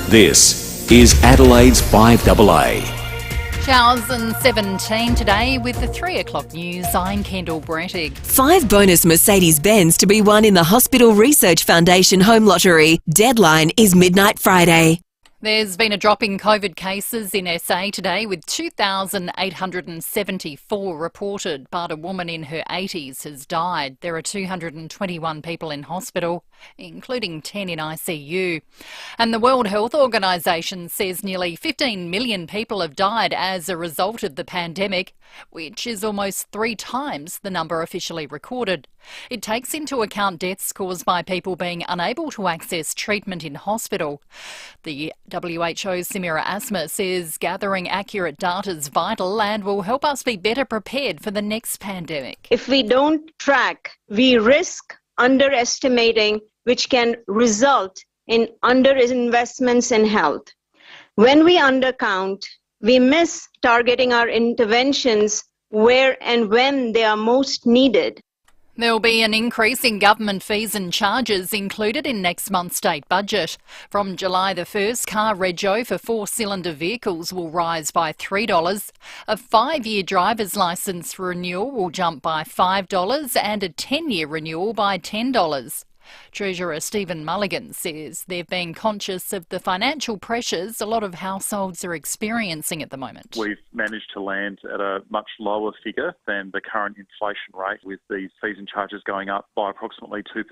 This is Adelaide's FIVEAA. Showers and 17 today with the 3 o'clock news. I'm Kendall Brettig. 5 bonus Mercedes-Benz to be won in the Hospital Research Foundation Home Lottery. Deadline is midnight Friday. There's been a drop in COVID cases in SA today with 2,874 reported, but a woman in her 80s has died. There are 221 people in hospital, including 10 in ICU. And the World Health Organization says nearly 15 million people have died as a result of the pandemic, which is almost 3 times the number officially recorded. It takes into account deaths caused by people being unable to access treatment in hospital. The WHO's Samira Asma says gathering accurate data is vital and will help us be better prepared for the next pandemic. If we don't track, we risk underestimating, which can result in underinvestments in health. When we undercount, we miss targeting our interventions where and when they are most needed. There'll be an increase in government fees and charges included in next month's state budget. From July the 1st, car rego for 4-cylinder vehicles will rise by $3. A 5-year driver's licence renewal will jump by $5 and a 10-year renewal by $10. Treasurer Stephen Mulligan says they've been conscious of the financial pressures a lot of households are experiencing at the moment. We've managed to land at a much lower figure than the current inflation rate, with these fees and charges going up by approximately 2%.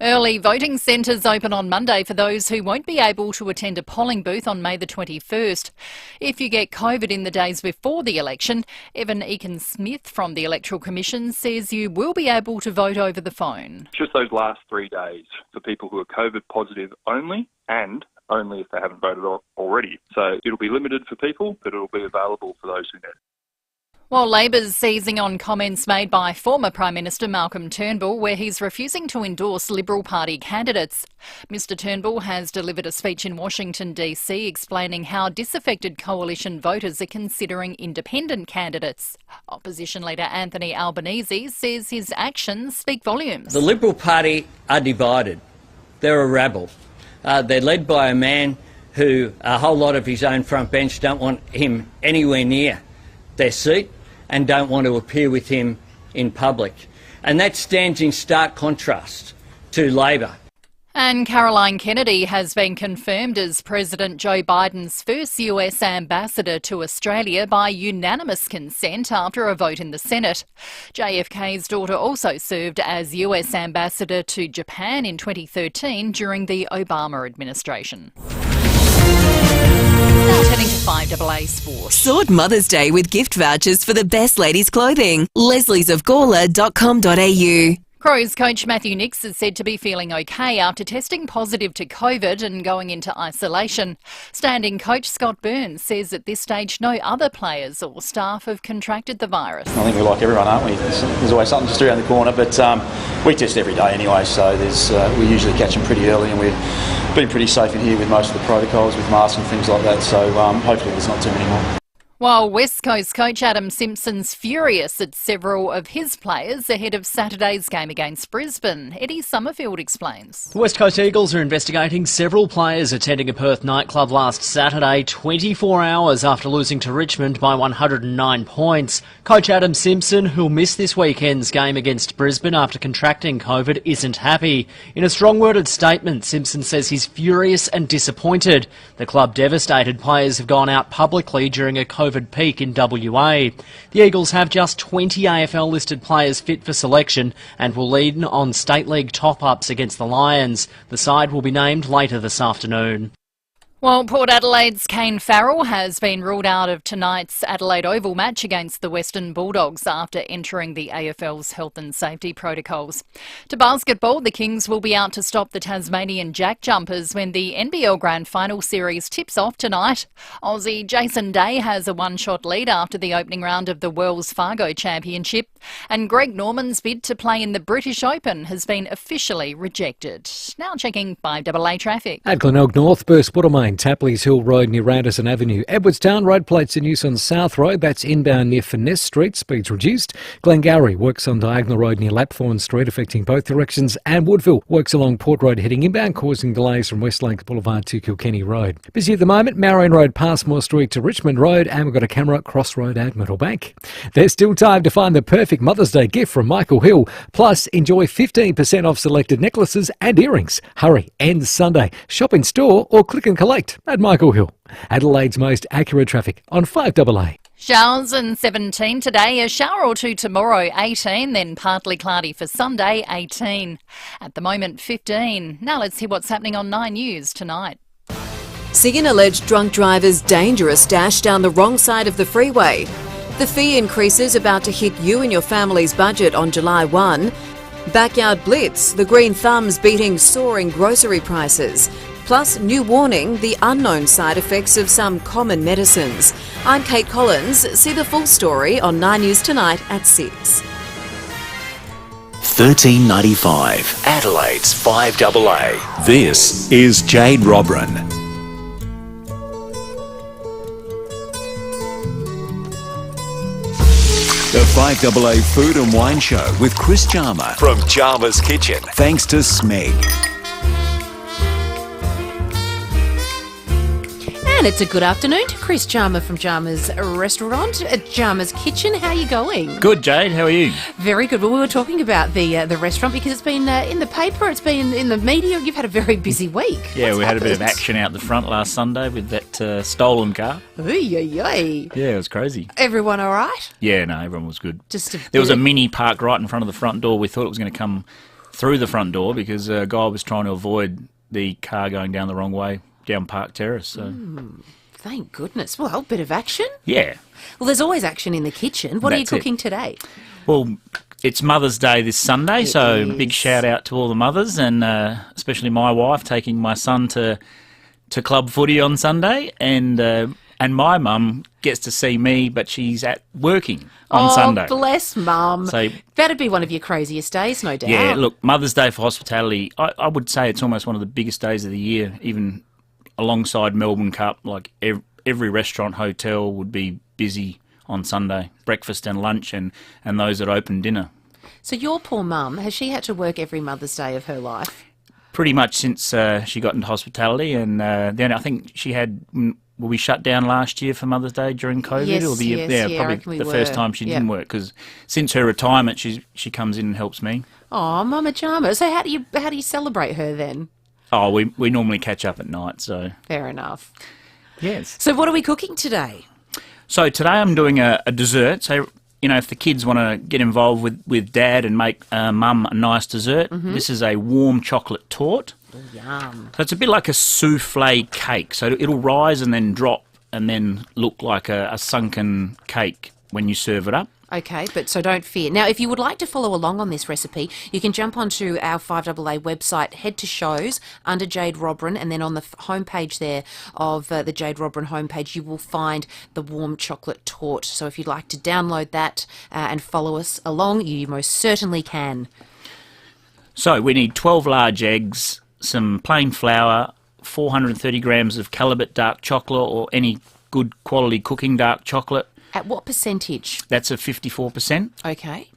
Early voting centres open on Monday for those who won't be able to attend a polling booth on May the 21st. If you get COVID in the days before the election, Evan Eakin-Smith from the Electoral Commission says you will be able to vote over the phone. Just those last 3 days for people who are COVID positive only, and only if they haven't voted already. So it'll be limited for people, but it'll be available for those who need it. While Labor's seizing on comments made by former Prime Minister Malcolm Turnbull, where he's refusing to endorse Liberal Party candidates. Mr Turnbull has delivered a speech in Washington DC explaining how disaffected coalition voters are considering independent candidates. Opposition leader Anthony Albanese says his actions speak volumes. The Liberal Party are divided. They're a rabble. They're led by a man who a whole lot of his own front bench don't want him anywhere near their seat and don't want to appear with him in public. And that stands in stark contrast to Labor. And Caroline Kennedy has been confirmed as President Joe Biden's first US ambassador to Australia by unanimous consent after a vote in the Senate. JFK's daughter also served as US ambassador to Japan in 2013 during the Obama administration. Now turning to FIVEAA Sport. Sort Mother's Day with gift vouchers for the best ladies' clothing. lesliesofgawler.com.au. Crows coach Matthew Nicks is said to be feeling okay after testing positive to COVID and going into isolation. Standing coach Scott Burns says at this stage no other players or staff have contracted the virus. I think we're like everyone, aren't we? There's always something just around the corner, but we test every day anyway, so we usually catch them pretty early, and we've been pretty safe in here with most of the protocols with masks and things like that, so hopefully there's not too many more. While West Coast coach Adam Simpson's furious at several of his players ahead of Saturday's game against Brisbane, Eddie Summerfield explains. The West Coast Eagles are investigating several players attending a Perth nightclub last Saturday, 24 hours after losing to Richmond by 109 points. Coach Adam Simpson, who'll miss this weekend's game against Brisbane after contracting COVID, isn't happy. In a strong-worded statement, Simpson says he's furious and disappointed. The club devastated players have gone out publicly during a COVID peak in WA. The Eagles have just 20 AFL-listed players fit for selection and will lead on State League top-ups against the Lions. The side will be named later this afternoon. Well, Port Adelaide's Kane Farrell has been ruled out of tonight's Adelaide Oval match against the Western Bulldogs after entering the AFL's health and safety protocols. To basketball, the Kings will be out to stop the Tasmanian Jack Jumpers when the NBL Grand Final Series tips off tonight. Aussie Jason Day has a one-shot lead after the opening round of the Wells Fargo Championship, and Greg Norman's bid to play in the British Open has been officially rejected. Now checking FIVEAA traffic. At Glenelg North, Burst Watermain 9. Tapley's Hill Road near Anderson Avenue. Edwardstown road plates in use on South Road. That's inbound near Finesse Street. Speeds reduced. Glengarry works on Diagonal Road near Lapthorne Street, affecting both directions. And Woodville works along Port Road heading inbound, causing delays from West Lakes Boulevard to Kilkenny Road. Busy at the moment, Marion Road, Passmore Street to Richmond Road. And we've got a camera at Cross Road at Middle Bank. There's still time to find the perfect Mother's Day gift from Michael Hill. Plus, enjoy 15% off selected necklaces and earrings. Hurry, ends Sunday. Shop in store or click and collect at Michael Hill. Adelaide's most accurate traffic on 5AA. Showers and 17 today, a shower or two tomorrow, 18, then partly cloudy for Sunday, 18. At the moment, 15. Now let's hear what's happening on 9 News tonight. See an alleged drunk driver's dangerous dash down the wrong side of the freeway. The fee increase is about to hit you and your family's budget on July 1. Backyard Blitz, the green thumbs beating soaring grocery prices. Plus, new warning, the unknown side effects of some common medicines. I'm Kate Collins. See the full story on 9 News tonight at 6. $13.95. Adelaide's 5AA. This is Jade Robran. The 5AA Food and Wine Show with Chris Jarma from Jarma's Kitchen. Thanks to Smeg. And it's a good afternoon to Chris Jarma from Jarma's Restaurant at Jarma's Kitchen. How are you going? Good, Jade. How are you? Very good. Well, we were talking about the restaurant because it's been in the paper, it's been in the media. You've had a very busy week. Yeah, What's we had a bit of happened? action out the front last Sunday with that stolen car. Oy, oy, oy. Yeah, it was crazy. Everyone all right? Yeah, no, everyone was good. Just There was a mini parked right in front of the front door. We thought it was going to come through the front door because a guy was trying to avoid the car going down the wrong way, down Park Terrace. So. Thank goodness. Well, a bit of action. Yeah. Well, there's always action in the kitchen. What are you That's it. cooking today? Well, it's Mother's Day this Sunday, It so is. big shout out to all the mothers and especially my wife taking my son to club footy on Sunday, and my mum gets to see me, but she's at working on Sunday. Oh, bless Mum. So- That'd be one of your craziest days, no doubt. Yeah, look, Mother's Day for hospitality, I would say it's almost one of the biggest days of the year, even alongside Melbourne Cup. Like every restaurant, hotel would be busy on Sunday, breakfast and lunch, and those that open dinner. So your poor mum, has she had to work every Mother's Day of her life? Pretty much since she got into hospitality, and then I think she had. Were we shut down last year for Mother's Day during COVID? Yes, or the year, yes, yeah, I reckon probably we the first were. time she Yep. didn't work, because since her retirement, she comes in and helps me. Oh, Mama Jarma. So how do you celebrate her then? Oh, we normally catch up at night, so Fair enough. yes. So what are we cooking today? So today I'm doing a dessert. So, you know, if the kids want to get involved with Dad and make Mum a nice dessert, this is a warm chocolate torte. Yum. So it's a bit like a souffle cake. So it'll rise and then drop and then look like a sunken cake when you serve it up. Okay, but so don't fear. Now, if you would like to follow along on this recipe, you can jump onto our 5AA website, head to shows under Jade Robran, and then on the homepage there of the Jade Robran homepage, you will find the warm chocolate torte. So if you'd like to download that and follow us along, you most certainly can. So we need 12 large eggs, some plain flour, 430 grams of Calibut dark chocolate or any good quality cooking dark chocolate. At what percentage? That's a 54%. Okay.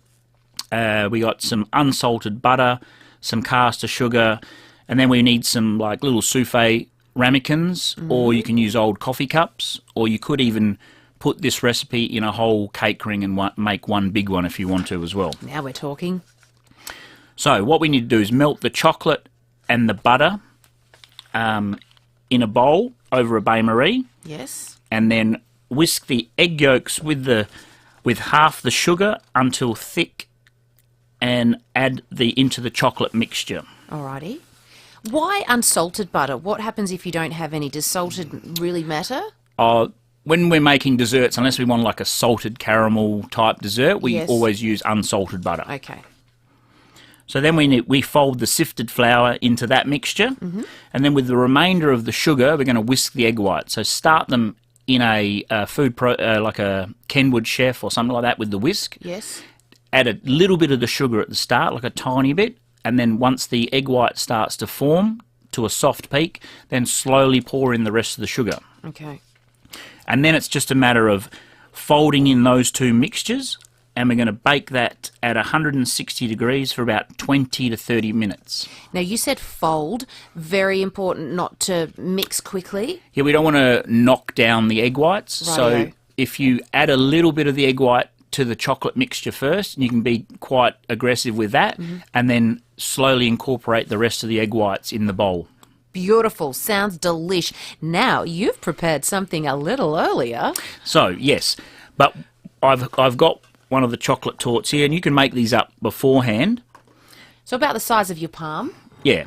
We got some unsalted butter, some caster sugar, and then we need some like little souffle ramekins, or you can use old coffee cups, or you could even put this recipe in a whole cake ring and make one big one if you want to as well. Now we're talking. So what we need to do is melt the chocolate and the butter in a bowl over a bain-marie. Yes. And then whisk the egg yolks with half the sugar until thick, and add into the chocolate mixture. Alrighty. Why unsalted butter? What happens if you don't have any? Does salted really matter? When we're making desserts, unless we want like a salted caramel type dessert, we Yes. always use unsalted butter. Okay. So then we fold the sifted flour into that mixture, and then with the remainder of the sugar, we're going to whisk the egg whites. So start them in a like a Kenwood chef or something like that with the whisk. Yes. Add a little bit of the sugar at the start, like a tiny bit, and then once the egg white starts to form to a soft peak, then slowly pour in the rest of the sugar. Okay. And then it's just a matter of folding in those two mixtures, and we're going to bake that at 160 degrees for about 20 to 30 minutes. Now, you said fold. Very important not to mix quickly. Yeah, we don't want to knock down the egg whites. Righto. So if you add a little bit of the egg white to the chocolate mixture first, you can be quite aggressive with that, and then slowly incorporate the rest of the egg whites in the bowl. Beautiful. Sounds delish. Now, you've prepared something a little earlier. So, yes, but I've got one of the chocolate torts here, and you can make these up beforehand. So about the size of your palm. Yeah.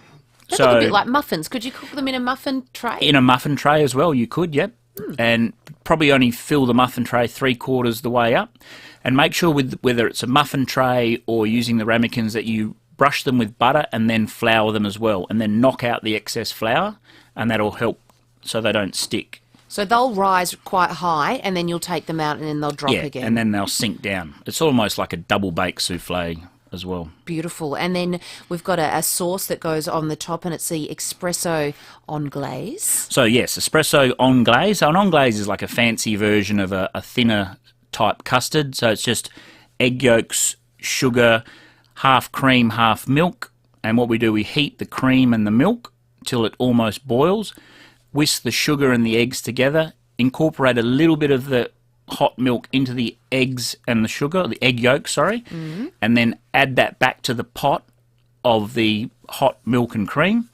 They So look a bit like muffins. Could you cook them in a muffin tray? in a muffin tray as well, you could, yep. And probably only fill the muffin tray 3/4 the way up. And make sure with whether it's a muffin tray or using the ramekins that you brush them with butter and then flour them as well, and then knock out the excess flour, and that'll help so they don't stick. So they'll rise quite high, and then you'll take them out, and then they'll drop again. And then they'll sink down. It's almost like a double baked souffle as well. Beautiful. And then we've got a sauce that goes on the top, and it's the espresso anglaise. So yes, espresso anglaise. So an anglaise is like a fancy version of a thinner type custard. So it's just egg yolks, sugar, half cream, half milk. And what we do, we heat the cream and the milk till it almost boils. Whisk the sugar and the eggs together, incorporate a little bit of the hot milk into the eggs and the sugar, the egg yolk, and then add that back to the pot of the hot milk and cream.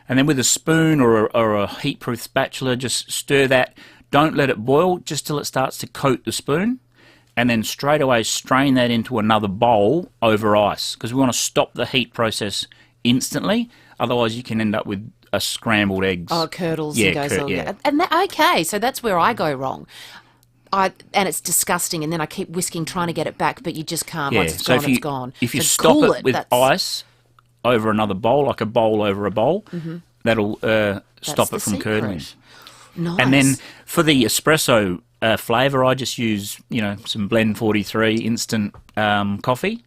And then with a spoon or a heat-proof spatula, just stir that. Don't let it boil, just till it starts to coat the spoon. And then straight away strain that into another bowl over ice, because we want to stop the heat process instantly. Otherwise, you can end up with a scrambled eggs. Oh, curdles and goes all yeah. And okay, so that's where I go wrong. And it's disgusting, and then I keep whisking, trying to get it back, but you just can't. Once it's gone, it's gone. If you So stop cool it with ice over another bowl, like a bowl over a bowl, that'll stop it from curdling. Nice. And then for the espresso flavour, I just use some Blend 43 instant coffee,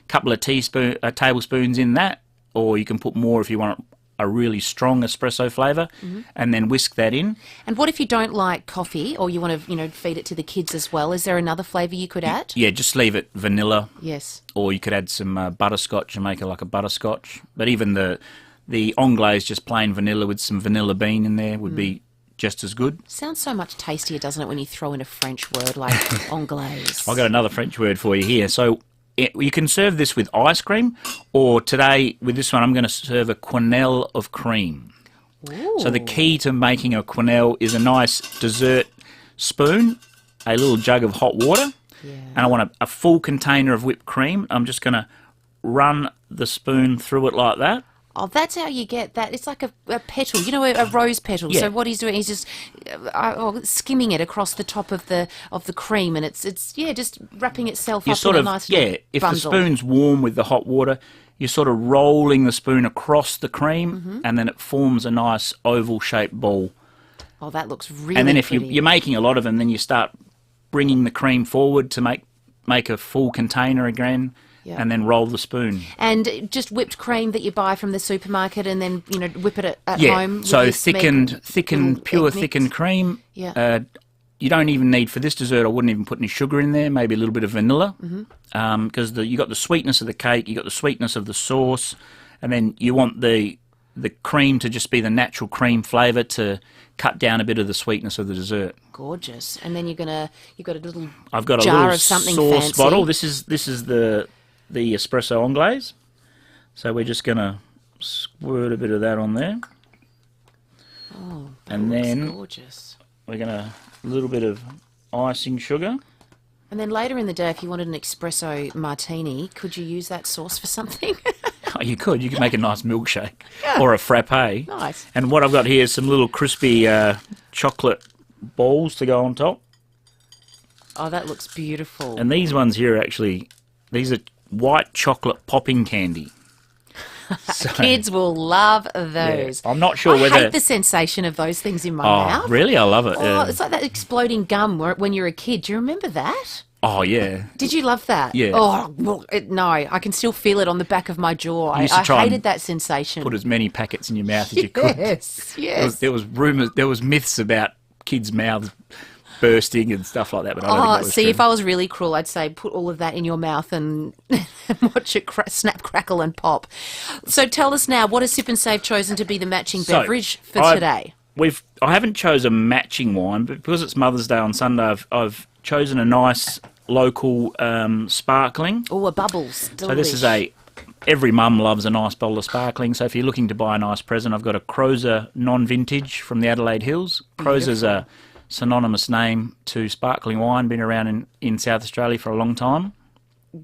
couple of tablespoons in that, or you can put more if you want a really strong espresso flavour, and then whisk that in. And what if you don't like coffee, or you want to, feed it to the kids as well? Is there another flavour you could add? Yeah, just leave it vanilla. Yes. Or you could add some butterscotch and make it like a butterscotch. But even the anglaise, just plain vanilla with some vanilla bean in there, would be just as good. Sounds so much tastier, doesn't it, when you throw in a French word like anglaise? I've got another French word for you here. So you can serve this with ice cream, or today with this one I'm going to serve a quenelle of cream. Ooh. So the key to making a quenelle is a nice dessert spoon, a little jug of hot water, and I want a full container of whipped cream. I'm just going to run the spoon through it like that. Oh, that's how you get that. It's like a petal, a rose petal. Yeah. So what he's doing, he's just skimming it across the top of the cream, and it's just wrapping itself up in a nice little if bundle. the spoon's warm with the hot water, you're sort of rolling the spoon across the cream, and then it forms a nice oval-shaped ball. Oh, that looks really And then if pretty. you're making a lot of them, then you start bringing the cream forward to make a full container again. Yeah. And then roll the spoon. And just whipped cream that you buy from the supermarket, and then whip it at home. So with thickened, pure egg mix. thickened cream. Yeah. You don't even need, for this dessert, I wouldn't even put any sugar in there. Maybe a little bit of vanilla, because you got the sweetness of the cake, you got the sweetness of the sauce, and then you want the cream to just be the natural cream flavour to cut down a bit of the sweetness of the dessert. Gorgeous. And then you've got a little I've got a jar little of something sauce fancy. bottle. This is the espresso anglaise. So we're just going to squirt a bit of that on there. Oh, that and looks then gorgeous. We're going to a little bit of icing sugar. And then later in the day, if you wanted an espresso martini, could you use that sauce for something? Oh, you could make a nice milkshake or a frappe. Nice. And what I've got here is some little crispy chocolate balls to go on top. Oh, that looks beautiful. And these ones here these are white chocolate popping candy. So, kids will love those. Yeah, I'm not sure I whether... hate the sensation of those things in my mouth. Oh, really? I love it. Oh, it's like that exploding gum when you're a kid. Do you remember that? Oh, yeah. Did you love that? Yeah. Oh, well, no, I can still feel it on the back of my jaw. I hated that sensation. Put as many packets in your mouth as you could. Yes. There was rumours, there was myths about kids' mouths bursting and stuff like that, but I don't think that was true. If I was really cruel, I'd say put all of that in your mouth and watch it snap, crackle and pop. So tell us now, what has Sip and Save chosen to be the matching beverage for today? I haven't chosen a matching wine, but because it's Mother's Day on Sunday, I've chosen a nice local sparkling. Oh, a Bubbles. Delish. So this is every mum loves a nice bottle of sparkling. So if you're looking to buy a nice present, I've got a Crozer non-vintage from the Adelaide Hills. Crozer's a synonymous name to sparkling wine, been around in South Australia for a long time.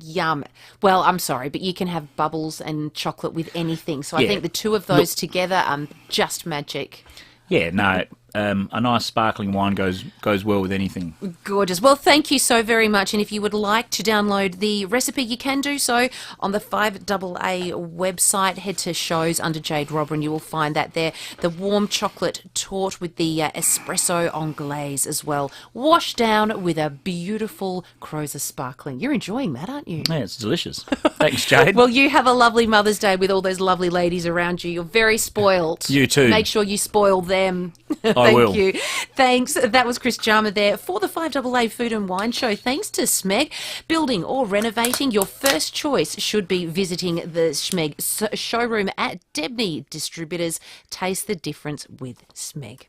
Yum. Well, I'm sorry, but you can have Bubbles and chocolate with anything. So I think the two of those together are just magic. Yeah, no, a nice sparkling wine goes well with anything. Gorgeous. Well, thank you so very much. And if you would like to download the recipe, you can do so on the FIVEAA website. Head to shows under Jade Robran. You will find that there. The warm chocolate torte with the espresso anglaise as well. Washed down with a beautiful Crozer sparkling. You're enjoying that, aren't you? Yeah, it's delicious. Thanks, Jade. Well, you have a lovely Mother's Day with all those lovely ladies around you. You're very spoiled. You too. Make sure you spoil them. I will. Thank you. Thanks. That was Chris Jarma there for the FIVEAA Food and Wine Show. Thanks to SMEG. Building or renovating, your first choice should be visiting the SMEG showroom at Debney Distributors. Taste the difference with SMEG.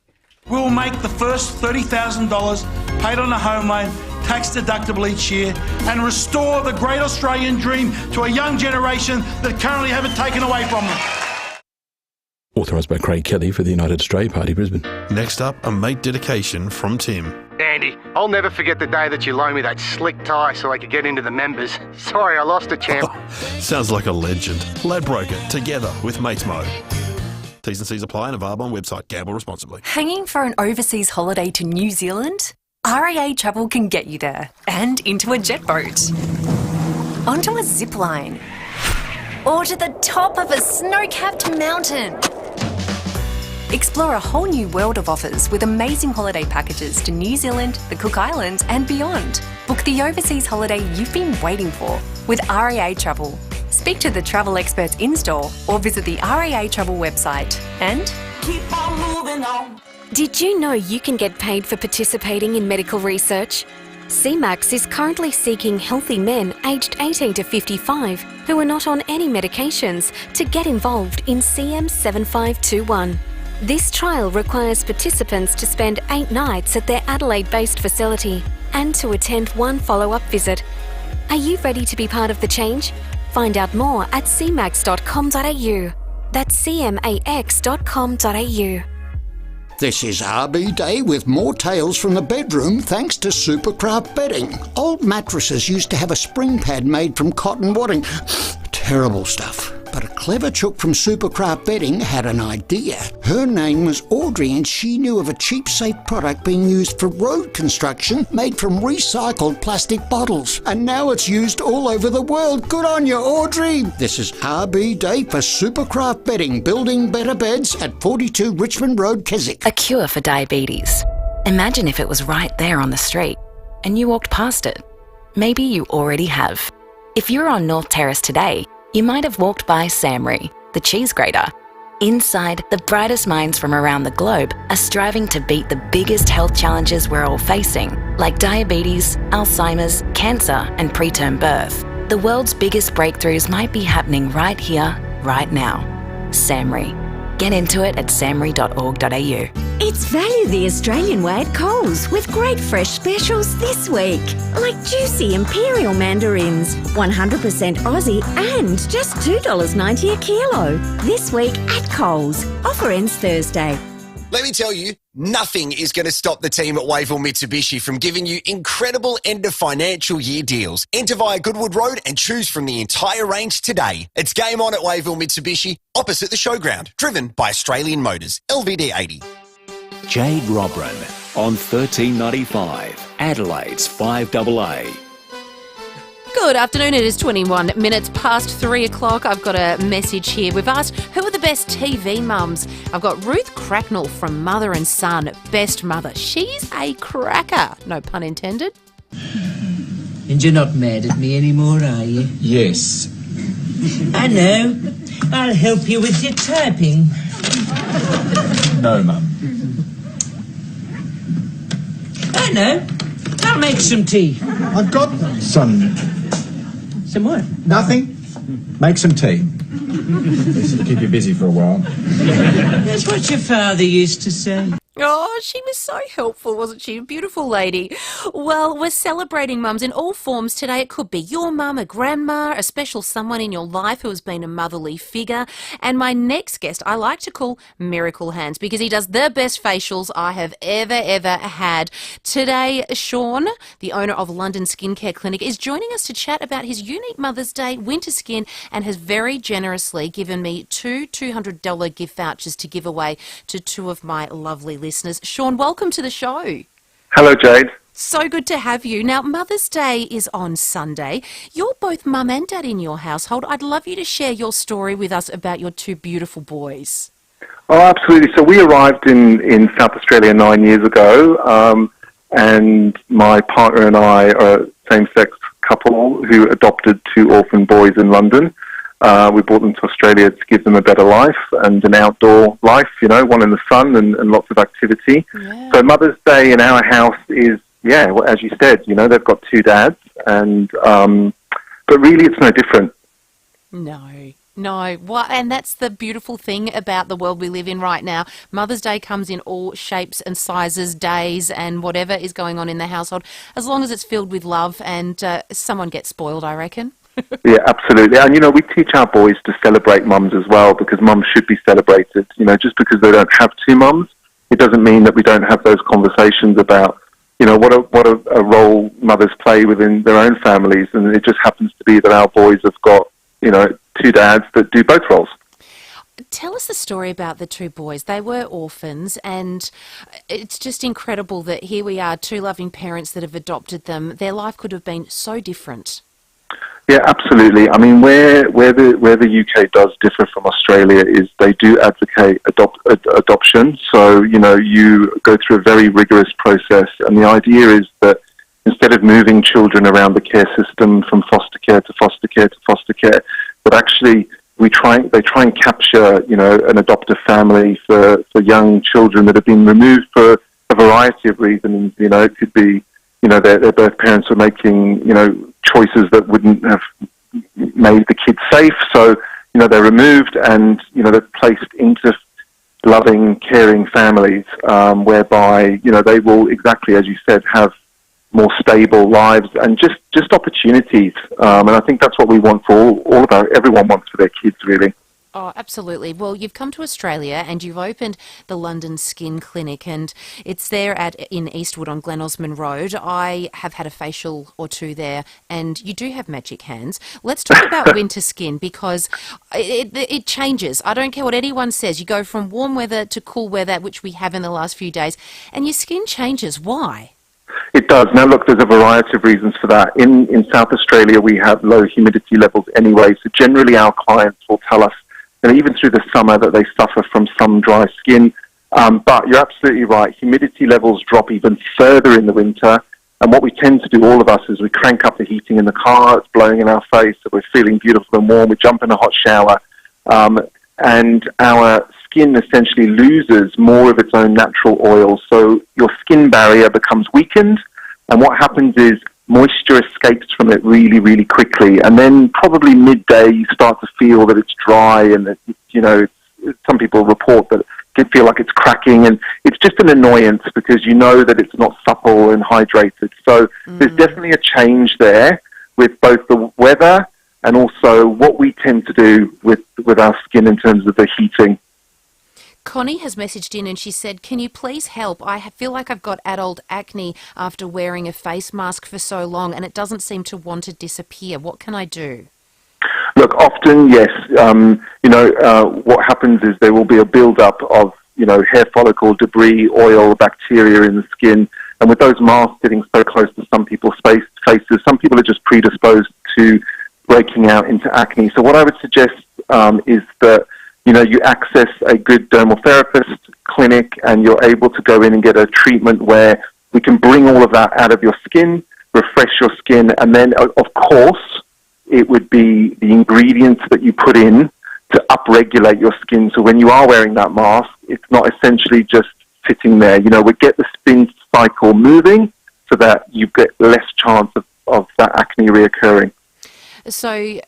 We'll make the first $30,000 paid on a home loan tax deductible each year and restore the great Australian dream to a young generation that currently have it taken away from them. Authorised by Craig Kelly for the United Australia Party, Brisbane. Next up, a mate dedication from Tim. Andy, I'll never forget the day that you loaned me that slick tie so I could get into the members. Sorry, I lost it, champ. Sounds like a legend. Ladbroker, together with Mates Mode. T's and C's apply and available on website. Gamble responsibly. Hanging for an overseas holiday to New Zealand? RAA Travel can get you there and into a jet boat, onto a zip line, or to the top of a snow-capped mountain. Explore a whole new world of offers with amazing holiday packages to New Zealand, the Cook Islands and beyond. Book the overseas holiday you've been waiting for with RAA Travel. Speak to the travel experts in-store or visit the RAA Travel website. And keep on moving on. Did you know you can get paid for participating in medical research? CMAX is currently seeking healthy men aged 18 to 55 who are not on any medications to get involved in CM7521. This trial requires participants to spend 8 nights at their Adelaide-based facility and to attend 1 follow-up visit. Are you ready to be part of the change? Find out more at cmax.com.au. That's cmax.com.au. This is RB Day with more tales from the bedroom thanks to Supercraft Bedding. Old mattresses used to have a spring pad made from cotton wadding. Terrible stuff. But a clever chook from Supercraft Bedding had an idea. Her name was Audrey and she knew of a cheap, safe product being used for road construction made from recycled plastic bottles. And now it's used all over the world. Good on you, Audrey. This is RB Day for Supercraft Bedding, building better beds at 42 Richmond Road, Keswick. A cure for diabetes. Imagine if it was right there on the street and you walked past it. Maybe you already have. If you're on North Terrace today, you might have walked by SAMRI, the cheese grater. Inside, the brightest minds from around the globe are striving to beat the biggest health challenges we're all facing, like diabetes, Alzheimer's, cancer, and preterm birth. The world's biggest breakthroughs might be happening right here, right now. SAMRI. Get into it at samri.org.au. It's value the Australian way at Coles with great fresh specials this week. Like juicy Imperial mandarins, 100% Aussie and just $2.90 a kilo. This week at Coles. Offer ends Thursday. Let me tell you, nothing is going to stop the team at Wavell Mitsubishi from giving you incredible end of financial year deals. Enter via Goodwood Road and choose from the entire range today. It's game on at Wavell Mitsubishi, opposite the showground, driven by Australian Motors, LVD 80. Jade Robran on 1395, Adelaide's 5AA. Good afternoon. It is 21 minutes past 3 o'clock. I've got a message here. We've asked, who are the best TV mums? I've got Ruth Cracknell from Mother and Son, Best Mother. She's a cracker. No pun intended. And you're not mad at me anymore, are you? Yes. I know. I'll help you with your typing. No, Mum. I know. I'll make some tea. I've got some... Some what? Nothing. Make some tea. This will keep you busy for a while. That's what your father used to say. Oh, she was so helpful, wasn't she? Beautiful lady. Well, we're celebrating mums in all forms today. It could be your mum, a grandma, a special someone in your life who has been a motherly figure. And my next guest I like to call Miracle Hands because he does the best facials I have ever had. Today, Sean, the owner of London Skincare Clinic, is joining us to chat about his unique Mother's Day winter skin and has very generously given me two $200 gift vouchers to give away to two of my lovely listeners. Sean, welcome to the show. Hello, Jade. So good to have you. Now, Mother's Day is on Sunday. You're both mum and dad in your household. I'd love you to share your story with us about your two beautiful boys. Oh, absolutely. So we arrived in South Australia 9 years ago, and my partner and I are a same-sex couple who adopted two orphan boys in London. We brought them to Australia to give them a better life and an outdoor life, one in the sun and lots of activity. Yeah. So Mother's Day in our house is, as you said, they've got two dads, and but really it's no different. No. Well, and that's the beautiful thing about the world we live in right now. Mother's Day comes in all shapes and sizes, days, and whatever is going on in the household, as long as it's filled with love and someone gets spoiled, I reckon. Yeah, absolutely. And, we teach our boys to celebrate mums as well, because mums should be celebrated. Just because they don't have two mums, it doesn't mean that we don't have those conversations about, what a role mothers play within their own families. And it just happens to be that our boys have got, two dads that do both roles. Tell us the story about the two boys. They were orphans, and it's just incredible that here we are, two loving parents that have adopted them. Their life could have been so different. Yeah, absolutely. I mean, where the UK does differ from Australia is they do advocate adoption. So, you go through a very rigorous process, and the idea is that instead of moving children around the care system from foster care to foster care to foster care, that actually they try and capture, an adoptive family for young children that have been removed for a variety of reasons. It could be, their birth parents were making, choices that wouldn't have made the kids safe. So, they're removed and, they're placed into loving, caring families, whereby, they will, exactly as you said, have more stable lives and just opportunities. And I think that's what we want for everyone wants for their kids, really. Oh, absolutely. Well, you've come to Australia and you've opened the London Skin Clinic, and it's there in Eastwood on Glen Osmond Road. I have had a facial or two there, and you do have magic hands. Let's talk about winter skin, because it changes. I don't care what anyone says. You go from warm weather to cool weather, which we have in the last few days, and your skin changes. Why? It does. Now, look, there's a variety of reasons for that. In South Australia, we have low humidity levels anyway, so generally our clients will tell us, even through the summer, that they suffer from some dry skin. But you're absolutely right. Humidity levels drop even further in the winter. And what we tend to do, all of us, is we crank up the heating in the car. It's blowing in our face. So we're feeling beautiful and warm. We jump in a hot shower. And our skin essentially loses more of its own natural oil. So your skin barrier becomes weakened. And what happens is moisture escapes from it really, really quickly. And then probably midday, you start to feel that it's dry, and some people report that it feel like it's cracking, and it's just an annoyance because you know that it's not supple and hydrated. So there's definitely a change there with both the weather and also what we tend to do with our skin in terms of the heating. Connie has messaged in and she said, can you please help? I feel like I've got adult acne after wearing a face mask for so long, and it doesn't seem to want to disappear. What can I do? Look, often, yes. What happens is there will be a build-up of, hair follicle, debris, oil, bacteria in the skin. And with those masks sitting so close to some people's faces, some people are just predisposed to breaking out into acne. So what I would suggest is that you access a good dermal therapist clinic, and you're able to go in and get a treatment where we can bring all of that out of your skin, refresh your skin. And then, of course, it would be the ingredients that you put in to upregulate your skin. So when you are wearing that mask, it's not essentially just sitting there. We get the skin cycle moving so that you get less chance of that acne reoccurring. So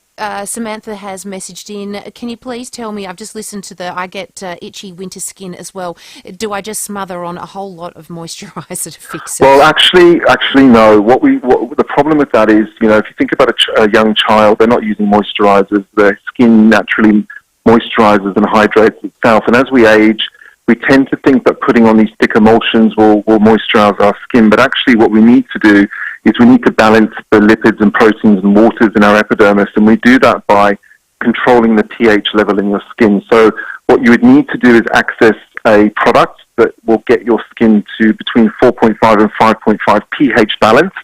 Samantha has messaged in, can you please tell me, I've just listened to I get itchy winter skin as well. Do I just smother on a whole lot of moisturiser to fix it? Well, actually, no. What the problem with that is, if you think about a young child, they're not using moisturisers. Their skin naturally moisturizes and hydrates itself. And as we age, we tend to think that putting on these thick emulsions will moisturize our skin. But actually what we need to do is we need to balance the lipids and proteins and waters in our epidermis. And we do that by controlling the pH level in your skin. So what you would need to do is access a product that will get your skin to between 4.5 and 5.5 pH balanced.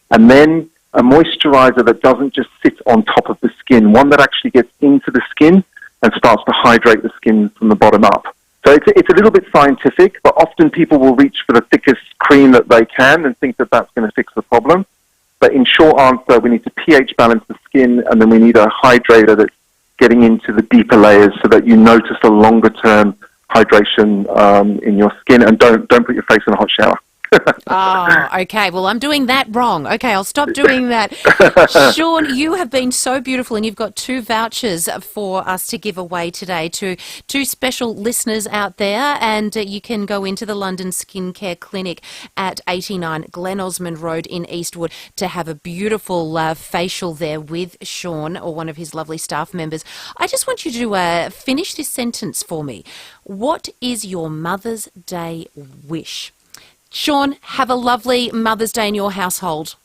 And then a moisturizer that doesn't just sit on top of the skin, one that actually gets into the skin and starts to hydrate the skin from the bottom up. So it's a little bit scientific, but often people will reach for the thickest cream that they can and think that that's going to fix the problem. But in short answer, we need to pH balance the skin, and then we need a hydrator that's getting into the deeper layers so that you notice a longer-term hydration in your skin, and don't put your face in a hot shower. Oh, okay. Well, I'm doing that wrong. Okay, I'll stop doing that. Sean, you have been so beautiful, and you've got 2 vouchers for us to give away today to 2 special listeners out there, and you can go into the London Skincare Clinic at 89 Glen Osmond Road in Eastwood to have a beautiful facial there with Sean or one of his lovely staff members. I just want you to finish this sentence for me. What is your Mother's Day wish? Sean, have a lovely Mother's Day in your household.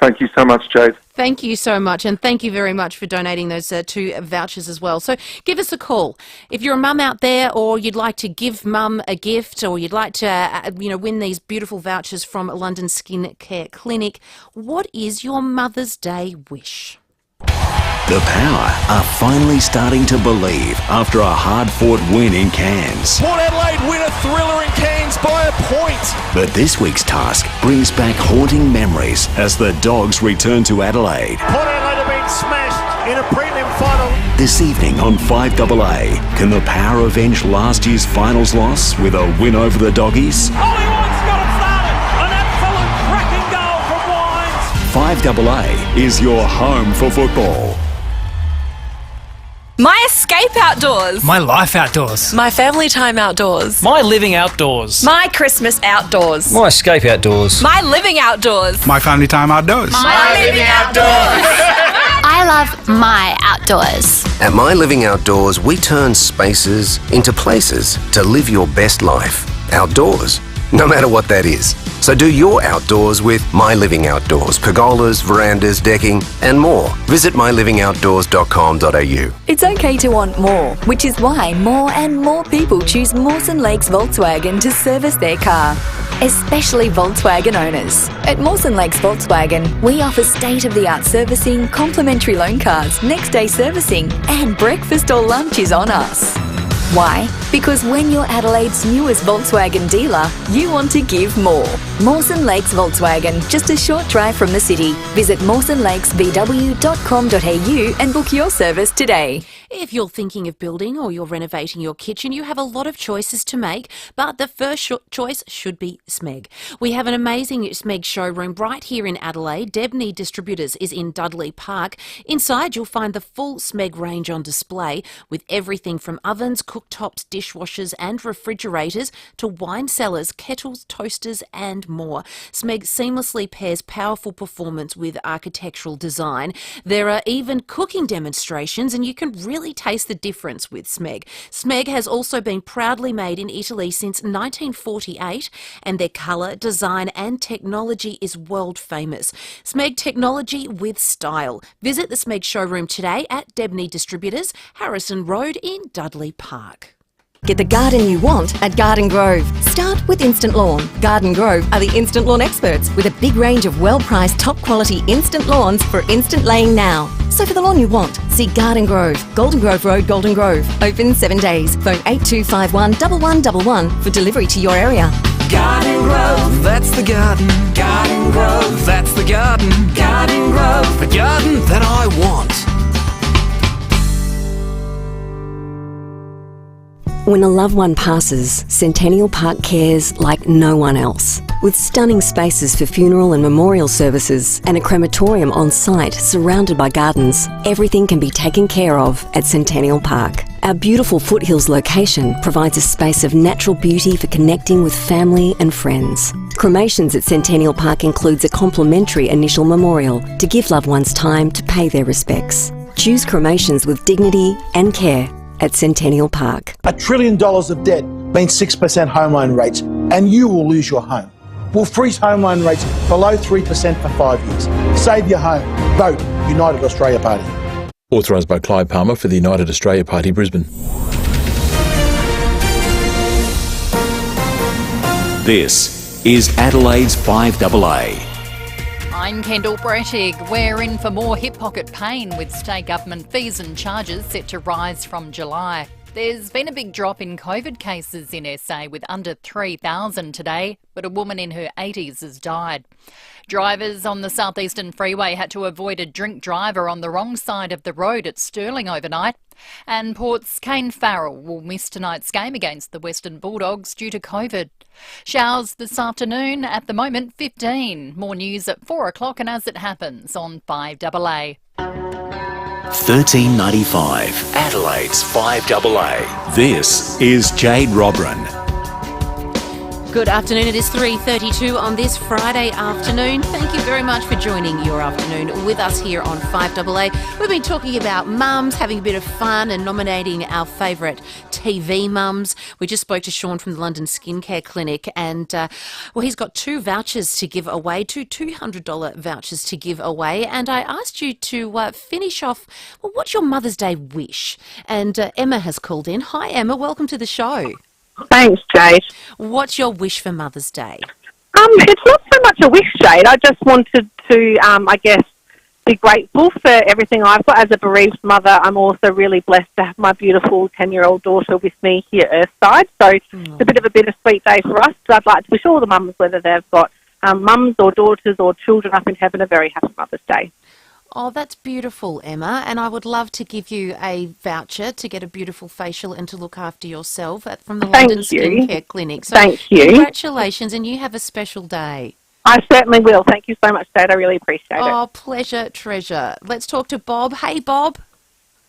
Thank you so much, Jade. Thank you so much, and thank you very much for donating those 2 vouchers as well. So give us a call. If you're a mum out there, or you'd like to give mum a gift, or you'd like to win these beautiful vouchers from London Skincare Clinic, what is your Mother's Day wish? The Power are finally starting to believe after a hard-fought win in Cairns. Port Adelaide win a thriller in Cairns by a point. But this week's task brings back haunting memories as the Dogs return to Adelaide. Port Adelaide have been smashed in a prelim final. This evening on 5AA, can the Power avenge last year's finals loss with a win over the Doggies? Ollie's got it started. An absolute cracking goal from Wines. 5AA is your home for football. My escape outdoors. My life outdoors. My family time outdoors. My living outdoors. My Christmas outdoors. My escape outdoors. My living outdoors. My family time outdoors. My living outdoors. I love my outdoors. At My Living Outdoors, we turn spaces into places to live your best life. Outdoors, no matter what that is. So do your outdoors with My Living Outdoors, pergolas, verandas, decking, and more. Visit mylivingoutdoors.com.au. It's okay to want more, which is why more and more people choose Mawson Lakes Volkswagen to service their car, especially Volkswagen owners. At Mawson Lakes Volkswagen, we offer state-of-the-art servicing, complimentary loan cars, next-day servicing, and breakfast or lunch is on us. Why? Because when you're Adelaide's newest Volkswagen dealer, you want to give more. Mawson Lakes Volkswagen, just a short drive from the city. Visit mawsonlakesvw.com.au and book your service today. If you're thinking of building or you're renovating your kitchen, you have a lot of choices to make, but the first choice should be Smeg. We have an amazing Smeg showroom right here in Adelaide. Debney Distributors is in Dudley Park. Inside, you'll find the full Smeg range on display with everything from ovens, cooktops, dishwashers and refrigerators to wine cellars, kettles, toasters and more. Smeg seamlessly pairs powerful performance with architectural design. There are even cooking demonstrations and you can really taste the difference with Smeg. Smeg has also been proudly made in Italy since 1948 and their colour, design and technology is world famous. Smeg technology with style. Visit the Smeg showroom today at Debney Distributors, Harrison Road in Dudley Park. Get the garden you want at Garden Grove. Start with Instant Lawn. Garden Grove are the instant lawn experts with a big range of well-priced, top-quality instant lawns for instant laying now. So for the lawn you want, see Garden Grove, Golden Grove Road, Golden Grove. Open 7 days. Phone 8251 1111 for delivery to your area. Garden Grove. That's the garden. Garden Grove. That's the garden. Garden Grove. The garden that I want. When a loved one passes, Centennial Park cares like no one else. With stunning spaces for funeral and memorial services and a crematorium on site surrounded by gardens, everything can be taken care of at Centennial Park. Our beautiful Foothills location provides a space of natural beauty for connecting with family and friends. Cremations at Centennial Park includes a complimentary initial memorial to give loved ones time to pay their respects. Choose cremations with dignity and care at Centennial Park. $1 trillion of debt means 6% home loan rates, and you will lose your home. We'll freeze home loan rates below 3% for 5 years. Save your home. Vote United Australia Party. Authorised by Clive Palmer for the United Australia Party, Brisbane. This is Adelaide's 5AA. I'm Kendall Brettig. We're in for more hip pocket pain with state government fees and charges set to rise from July. There's been a big drop in COVID cases in SA with under 3,000 today, but a woman in her 80s has died. Drivers on the southeastern freeway had to avoid a drink driver on the wrong side of the road at Stirling overnight. And Port's Kane Farrell will miss tonight's game against the Western Bulldogs due to COVID. Showers this afternoon, at the moment 15. More news at 4 o'clock and as it happens on 5AA. $13.95, Adelaide's 5AA. This is Jade Robran. Good afternoon. It is 3:32 on this Friday afternoon. Thank you very much for joining your afternoon with us here on 5AA. We've been talking about mums, having a bit of fun and nominating our favourite TV mums. We just spoke to Sean from the London Skincare Clinic and, well, he's got two vouchers to give away, two $200 vouchers to give away. And I asked you to finish off, well, what's your Mother's Day wish? And Emma has called in. Hi, Emma. Welcome to the show. Thanks, Jade. What's your wish for Mother's Day? It's not so much a wish, Jade. I just wanted to, I guess, be grateful for everything I've got. As a bereaved mother, I'm also really blessed to have my beautiful 10-year-old daughter with me here at Earthside. So it's a bit of a bittersweet day for us. So I'd like to wish all the mums, whether they've got mums or daughters or children up in heaven, a very happy Mother's Day. Oh, that's beautiful, Emma. And I would love to give you a voucher to get a beautiful facial and to look after yourself from the London Skincare Clinic. So Thank you. Congratulations, and you have a special day. I certainly will. Thank you so much, Jade. I really appreciate it. Oh, pleasure, treasure. Let's talk to Bob. Hey, Bob.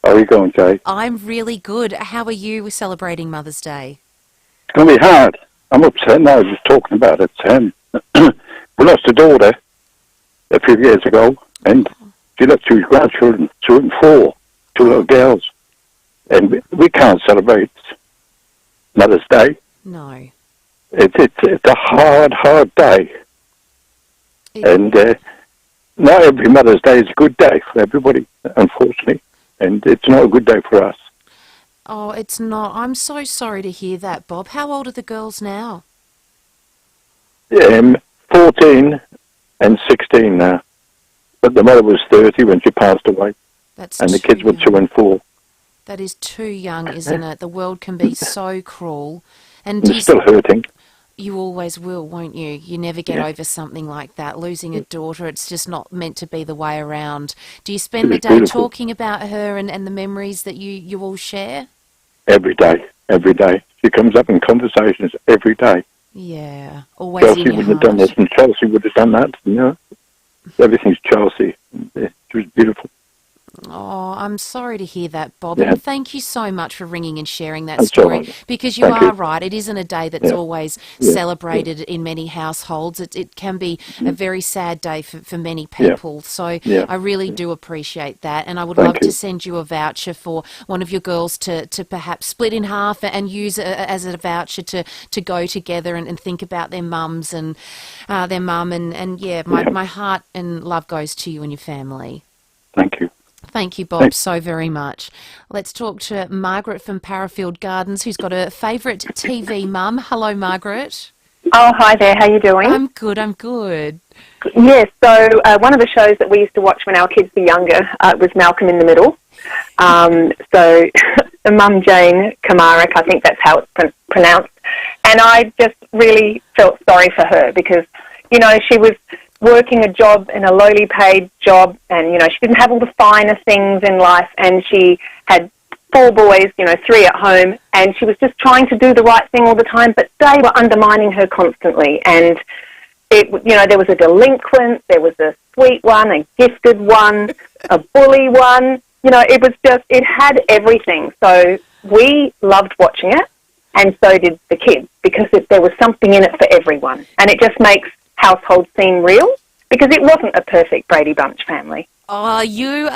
How are you going, Jade? I'm really good. How are you celebrating Mother's Day? It's going to be hard. I'm upset now just talking about it. We lost a daughter a few years ago, and she left two grandchildren, 2 and 4, 2 little girls. And we can't celebrate Mother's Day. No. It's a hard day. And not every Mother's Day is a good day for everybody, unfortunately. And it's not a good day for us. Oh, it's not. I'm so sorry to hear that, Bob. How old are the girls now? 14 and 16 now. But the mother was 30 when she passed away. And the kids were 2 and 4. That is too young, isn't it? The world can be so cruel. And it's still hurting. You always will, won't you? You never get over something like that. Losing a daughter, it's just not meant to be the way around. Do you spend the day talking about her and the memories that you all share? Every day. She comes up in conversations every day. Yeah, always Chelsea in your wouldn't have done this, and Chelsea would have done that, you know. Everything's Chelsea. It was beautiful. Oh, I'm sorry to hear that, Bob. Yeah. And thank you so much for ringing and sharing that That's story. all right. Because you Thank are you. right. It isn't a day that's always celebrated in many households. It can be a very sad day for many people. So I really do appreciate that. And I would love to send you a voucher for one of your girls to perhaps split in half and use it as a voucher to go together and think about their mums and their mum. And my heart and love goes to you and your family. Thank you. Thank you, Bob, so very much. Let's talk to Margaret from Parafield Gardens, who's got a favourite TV mum. Hello, Margaret. Oh, hi there. How you doing? I'm good. Yes, so one of the shows that we used to watch when our kids were younger was Malcolm in the Middle. So the mum, Jane Kamarick, I think that's how it's pronounced. And I just really felt sorry for her because, you know, she was working a job in a lowly paid job and, you know, she didn't have all the finer things in life and she had 4 boys, you know, 3 at home, and she was just trying to do the right thing all the time, but they were undermining her constantly. And, you know, there was a delinquent, there was a sweet one, a gifted one, a bully one. You know, it was just, it had everything. So we loved watching it, and so did the kids, because there was something in it for everyone. And it just makes households seem real, because it wasn't a perfect Brady Bunch family. Oh,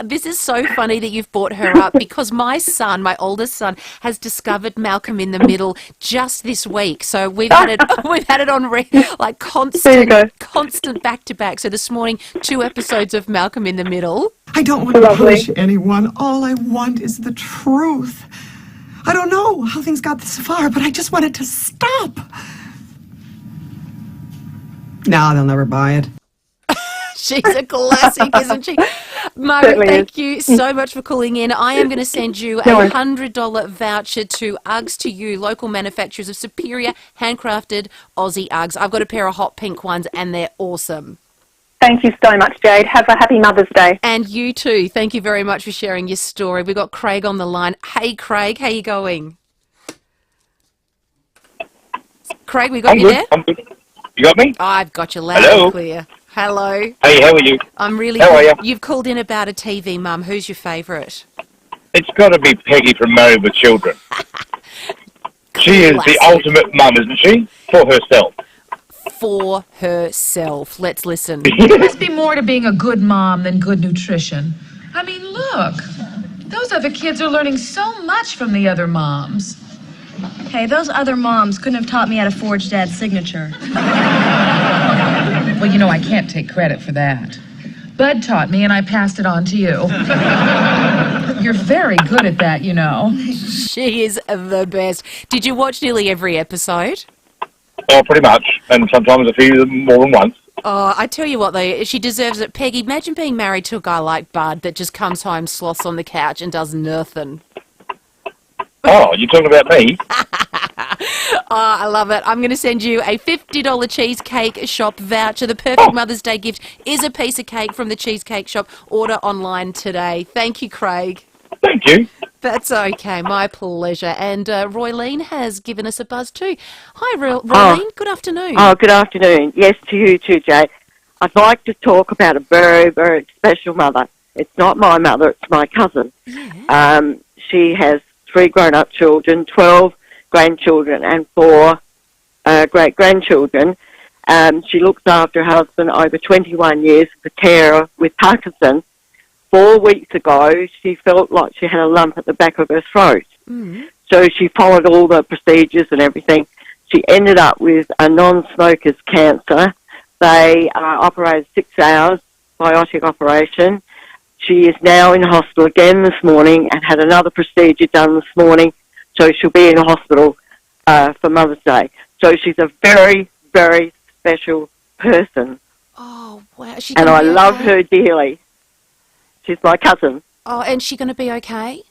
this is so funny that you've brought her up, because my son, my oldest son, has discovered Malcolm in the Middle just this week. So we've had it on like constant back to back. So this morning, 2 episodes of Malcolm in the Middle. I don't want to push anyone. All I want is the truth. I don't know how things got this far, but I just want it to stop. Nah, they'll never buy it. She's a classic, isn't she? Murray, thank you so much for calling in. I am going to send you a $100 voucher to Uggs to You, local manufacturers of superior handcrafted Aussie Uggs. I've got a pair of hot pink ones and they're awesome. Thank you so much, Jade. Have a happy Mother's Day. And you too. Thank you very much for sharing your story. We've got Craig on the line. Hey, Craig, how you going? Craig, we got you there? I'm good. You got me? I've got you loud and clear. Hello. Hey, how are you? I'm really How are you? You've called in about a TV, Mum. Who's your favourite? It's got to be Peggy from Married with Children. She is the ultimate mum, isn't she? For herself. For herself. Let's listen. There must be more to being a good mom than good nutrition. I mean, look. Those other kids are learning so much from the other moms. Hey, those other moms couldn't have taught me how to forge Dad's signature. Well, you know, I can't take credit for that. Bud taught me, and I passed it on to you. You're very good at that, you know. She is the best. Did you watch nearly every episode? Oh, pretty much. And sometimes a few more than once. Oh, I tell you what, though, she deserves it. Peggy, imagine being married to a guy like Bud that just comes home, sloths on the couch, and does nothing. Oh, you're talking about me? Oh, I love it. I'm going to send you a $50 Cheesecake Shop voucher. The perfect Mother's Day gift is a piece of cake from the Cheesecake Shop. Order online today. Thank you, Craig. Thank you. That's okay. My pleasure. And Roylene has given us a buzz too. Hi, Roylene. Good afternoon. Oh, good afternoon. Yes, to you too, Jade. I'd like to talk about a very, very special mother. It's not my mother, it's my cousin. Yeah. She has 3 grown-up children, 12 grandchildren and 4 great-grandchildren. She looks after her husband over 21 years as a carer with Parkinson's. 4 weeks ago, she felt like she had a lump at the back of her throat. So she followed all the procedures and everything. She ended up with a non-smoker's cancer. They operated 6 hours, biotic operation. She is now in hospital again this morning and had another procedure done this morning. So she'll be in hospital for Mother's Day. So she's a very, very special person. Oh, wow. And I love her dearly. She's my cousin. Oh, and she going to be okay?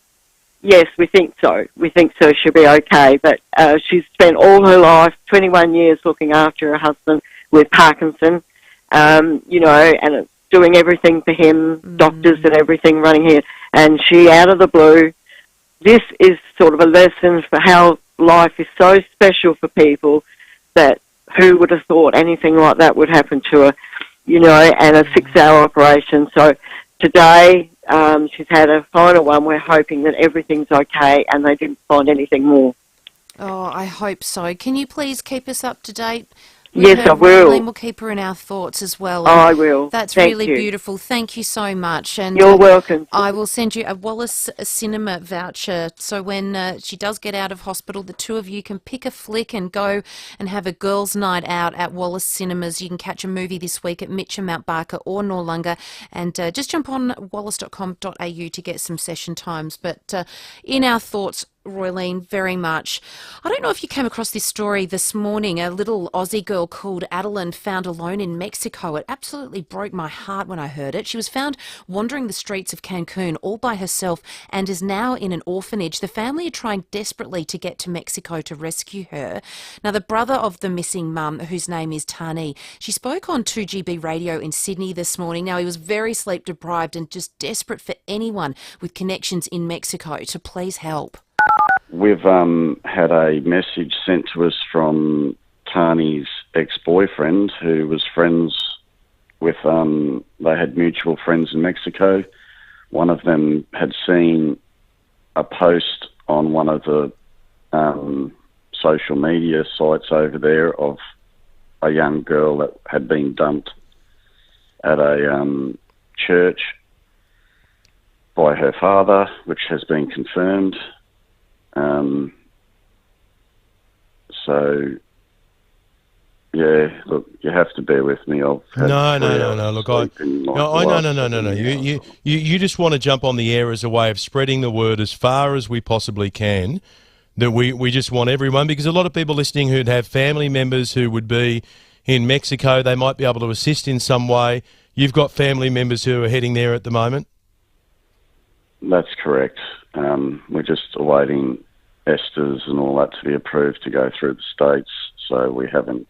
Yes, we think so. We think so she'll be okay. But she's spent all her life, 21 years, looking after her husband with Parkinson's, you know, and doing everything for him, doctors and everything running here. And she, out of the blue, this is sort of a lesson for how life is so special for people that who would have thought anything like that would happen to her, you know, and a 6-hour operation. So today she's had a final one. We're hoping that everything's okay and they didn't find anything more. Oh, I hope so. Can you please keep us up to date? Yes, I will. We'll keep her in our thoughts as well. I will. That's Thank really you. beautiful. Thank you so much. And you're welcome. I will send you a Wallace Cinema voucher. So when she does get out of hospital, the 2 of you can pick a flick and go and have a girls' night out at Wallace Cinemas. You can catch a movie this week at Mitcham, Mount Barker or Noarlunga. And just jump on wallace.com.au to get some session times. But in our thoughts, Roylene, very much. I don't know if you came across this story this morning. A little Aussie girl called Adeline found alone in Mexico. It absolutely broke my heart when I heard it. She was found wandering the streets of Cancun all by herself and is now in an orphanage. The family are trying desperately to get to Mexico to rescue her. Now, the brother of the missing mum, whose name is Tani, she spoke on 2GB radio in Sydney this morning. Now, he was very sleep deprived and just desperate for anyone with connections in Mexico to please help. We've had a message sent to us from Tani's ex-boyfriend, who was friends with, they had mutual friends in Mexico. One of them had seen a post on one of the social media sites over there of a young girl that had been dumped at a church by her father, which has been confirmed. So, yeah, look, you have to bear with me. No. Look, no. You just want to jump on the air as a way of spreading the word as far as we possibly can. That we just want everyone, because a lot of people listening who'd have family members who would be in Mexico, they might be able to assist in some way. You've got family members who are heading there at the moment? That's correct. We're just awaiting Esther's and all that to be approved to go through the States, so we haven't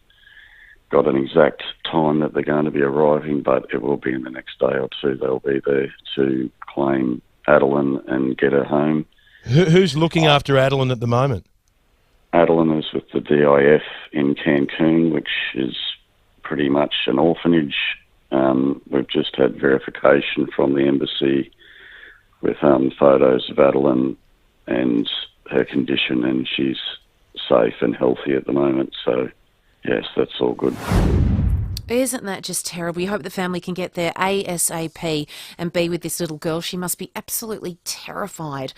got an exact time that they're going to be arriving, but it will be in the next day or two. They'll be there to claim Adeline and get her home. Who's looking after Adeline at the moment? Adeline is with the DIF in Cancun, which is pretty much an orphanage. We've just had verification from the embassy with photos of Adeline and her condition, and she's safe and healthy at the moment. So, yes, that's all good. Isn't that just terrible? You hope the family can get there ASAP and be with this little girl. She must be absolutely terrified.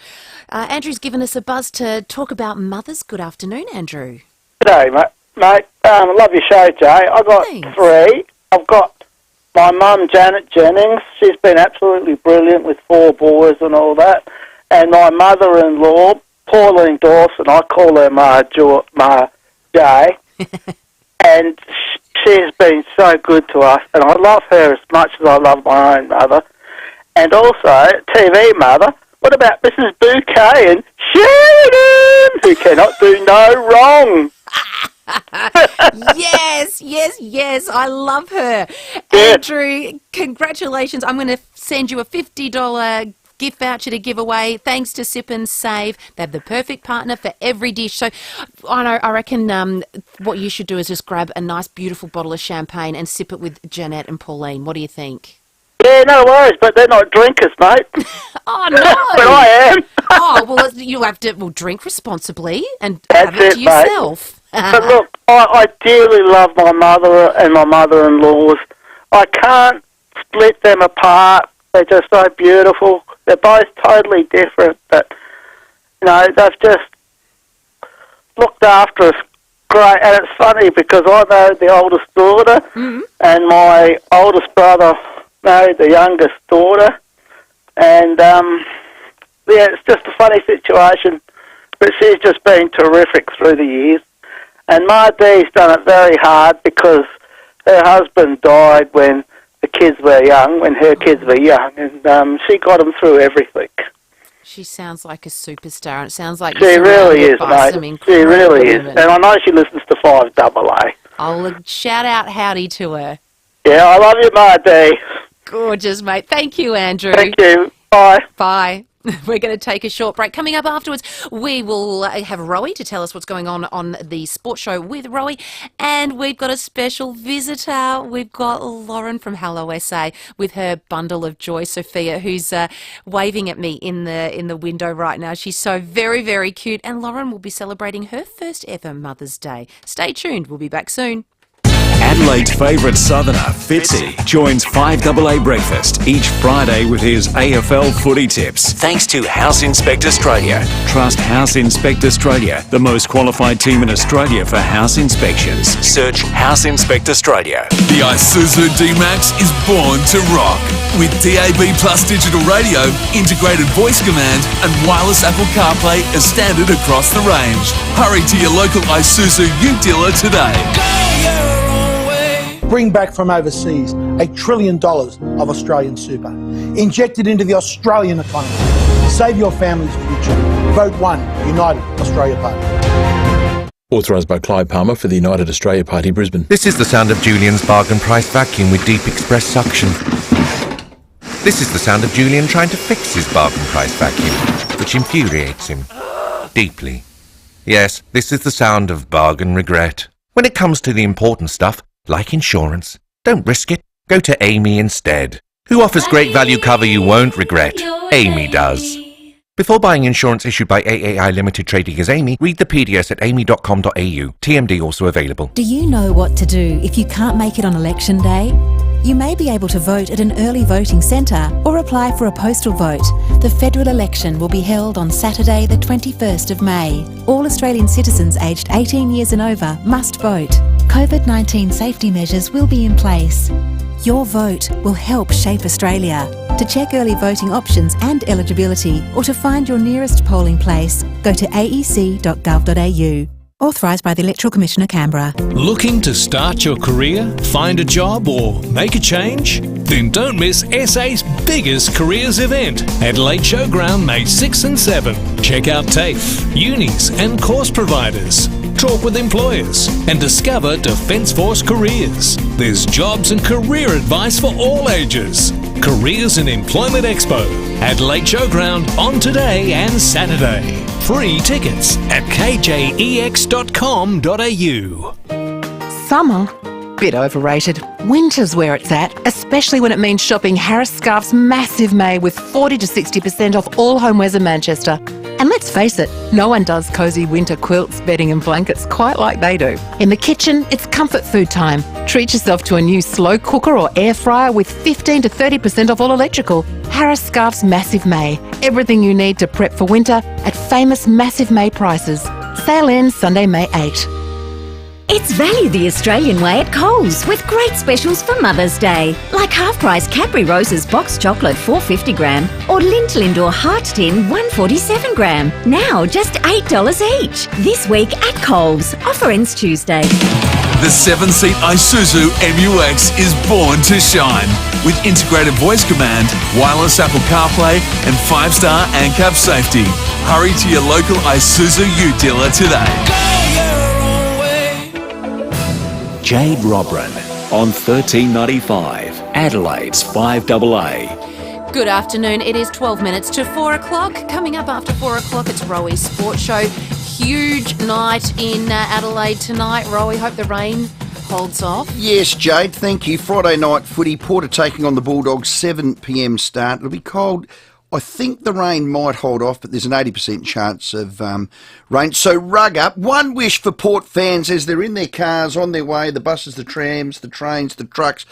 Andrew's given us a buzz to talk about mothers. Good afternoon, Andrew. G'day, mate. I love your show, Jay. I've got three. I've got my mum, Janet Jennings. She's been absolutely brilliant with 4 boys and all that. And my mother-in-law, Pauline Dawson. I call her Ma Jay. And she's been so good to us, and I love her as much as I love my own mother. And also, TV mother, what about Mrs. Bouquet and Sheridan, who cannot do no wrong? Yes, I love her. Yeah. Andrew, congratulations. I'm going to send you a $50 gift voucher to give away thanks to Sip and Save. They have the perfect partner for every dish. So I reckon what you should do is just grab a nice beautiful bottle of champagne and sip it with Jeanette and Pauline. What do you think? Yeah, no worries, but they're not drinkers, mate. Oh, no. But I am. Oh, well, you'll have to drink responsibly and have it to yourself. But look, I dearly love my mother and my mother-in-laws. I can't split them apart. They're just so beautiful. They're both totally different, but, you know, they've just looked after us great. And it's funny because I married the oldest daughter, and my oldest brother married the youngest daughter. And, yeah, it's just a funny situation, but she's just been terrific through the years. And Ma Dee's done it very hard because her husband died when the kids were young, when her kids were young, and she got them through everything. She sounds like a superstar. It sounds like she really is, mate. She really is, and I know she listens to 5AA. I'll shout out howdy to her. Yeah, I love you, Ma Dee. Gorgeous, mate. Thank you, Andrew. Thank you. Bye. Bye. We're going to take a short break. Coming up afterwards, we will have Rowie to tell us what's going on the sports show with Rowie. And we've got a special visitor. We've got Lauren from Hello SA with her bundle of joy, Sophia, who's waving at me in the window right now. She's so very, very cute. And Lauren will be celebrating her first ever Mother's Day. Stay tuned. We'll be back soon. Adelaide's favourite southerner, Fitzy, joins 5AA Breakfast each Friday with his AFL footy tips. Thanks to House Inspect Australia. Trust House Inspect Australia, the most qualified team in Australia for house inspections. Search House Inspect Australia. The Isuzu D-Max is born to rock. With DAB Plus digital radio, integrated voice command and wireless Apple CarPlay as standard across the range. Hurry to your local Isuzu Ute dealer today. Bring back from overseas $1 trillion of Australian super. Inject it into the Australian economy. Save your family's future. Vote 1, United Australia Party. Authorised by Clive Palmer for the United Australia Party, Brisbane. This is the sound of Julian's bargain price vacuum with deep express suction. This is the sound of Julian trying to fix his bargain price vacuum, which infuriates him deeply. Yes, this is the sound of bargain regret. When it comes to the important stuff, like insurance, don't risk it. Go to Amy instead. Who offers great value cover you won't regret? Amy does. Before buying insurance issued by AAI Limited Trading as Amy, read the PDS at amy.com.au. TMD also available. Do you know what to do if you can't make it on election day? You may be able to vote at an early voting centre or apply for a postal vote. The federal election will be held on Saturday the 21st of May. All Australian citizens aged 18 years and over must vote. COVID-19 safety measures will be in place. Your vote will help shape Australia. To check early voting options and eligibility or to find your nearest polling place, go to aec.gov.au. Authorised by the Electoral Commissioner, Canberra. Looking to start your career, find a job or make a change? Then don't miss SA's biggest careers event, Adelaide Showground, May 6 and 7. Check out TAFE, unis and course providers. Talk with employers and discover Defence Force careers. There's jobs and career advice for all ages. Careers and Employment Expo, Adelaide Showground on today and Saturday. Free tickets at kjex.com.au. Summer? Bit overrated. Winter's where it's at, especially when it means shopping Harris Scarf's massive May with 40 to 60% off all homewares in Manchester. And let's face it, no one does cosy winter quilts, bedding and blankets quite like they do. In the kitchen, it's comfort food time. Treat yourself to a new slow cooker or air fryer with 15 to 30% off all electrical. Harris Scarf's Massive May. Everything you need to prep for winter at famous Massive May prices. Sale ends Sunday, May 8. It's value the Australian way at Coles with great specials for Mother's Day. Like half-price Cadbury Roses box chocolate 450 gram or Lindt Lindor Heart Tin 147 gram. Now just $8 each. This week at Coles. Offer ends Tuesday. The 7-seat Isuzu MUX is born to shine. With integrated voice command, wireless Apple CarPlay and 5-star ANCAP safety. Hurry to your local Isuzu Ute dealer today. Jade Robran on 1395, Adelaide's 5AA. Good afternoon. It is 12 minutes to 4 o'clock. Coming up after 4 o'clock, it's Rowie Sports Show. Huge night in Adelaide tonight. Rowie, hope the rain holds off. Yes, Jade, thank you. Friday night footy, Porter taking on the Bulldogs, 7 p.m. start. It'll be cold. I think the rain might hold off, but there's an 80% chance of rain. So rug up. One wish for Port fans as they're in their cars, on their way, the buses, the trams, the trains, the trucks.